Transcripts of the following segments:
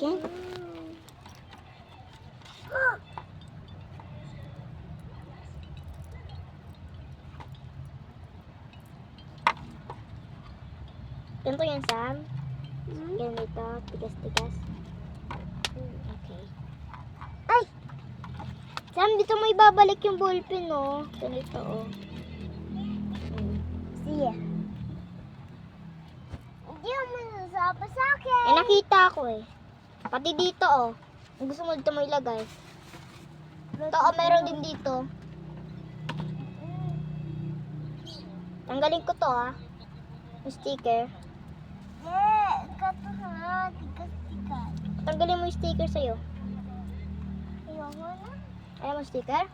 chicken. Ganito yan, Sam. Ganito, tigas-tigas. Okay. Ay! Sam, dito mo ibabalik yung ballpen, oh. Ganito, oh. Sige. Hindi mo nasabi sa akin. Eh, nakita ko eh. Pati dito, oh. Kung gusto mo dito mo ilagay. Ito, oh, meron din dito. Tanggalin ko to, ah. Yung sticker. Kato ha, tigas-tigas. Tanggalin mo yung sticker sa'yo. Ayoko na. Ayaw mo sticker?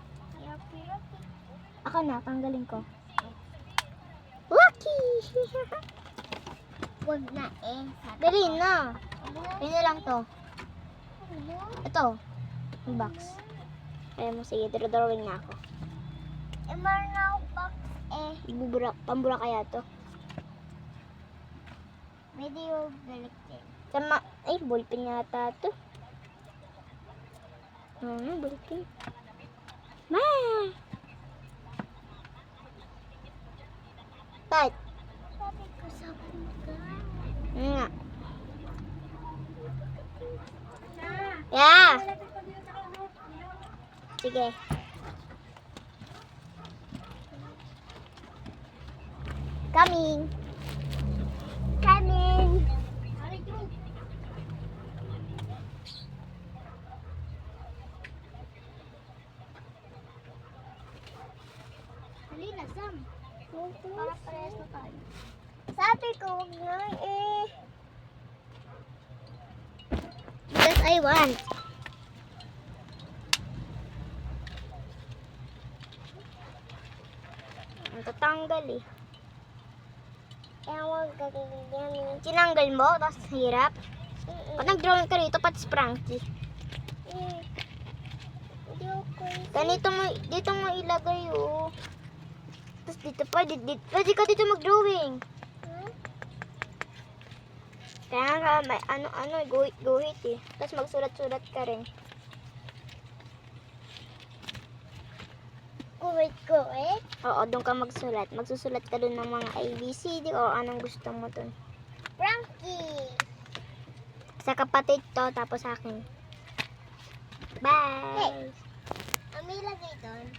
Yapi-yapi. Ako na, tanggalin ko. Lucky! Huwag na eh. Dali na. Ayun na lang to. Ano? Ito. Yung box. Ayaw mo, sige, drawing na ako. Eh, meron na akong box eh. Pambura kaya to. Pwede yung balik din. Sama, ay, ballpen yata to. Ballpen. Ma! Tat! Sabi ko sa puga. Nga. Yeah! Sige. Coming! Kanin. Halina, Sam. Para parehas na tayo. Sabi ko nga eh. Because I want. Ang tatanggal eh. Ewan ka ganyan. Tinanggal mo, tapos hirap. Pag nag-drawing ka rito, pati Frankie. Ganito mo, dito mo ilagay oh. Tapos dito pa, pwede ka dito mag-drawing. Kaya nga, may guhit eh. Tapos magsulat-sulat ka rin. Kuwit. Oo, doon ka magsulat. Magsusulat ka doon ng mga ABCD o anong gusto mo doon. Frankie. Sa kapatid to, tapos sa akin. Bye! Ang may lagay doon.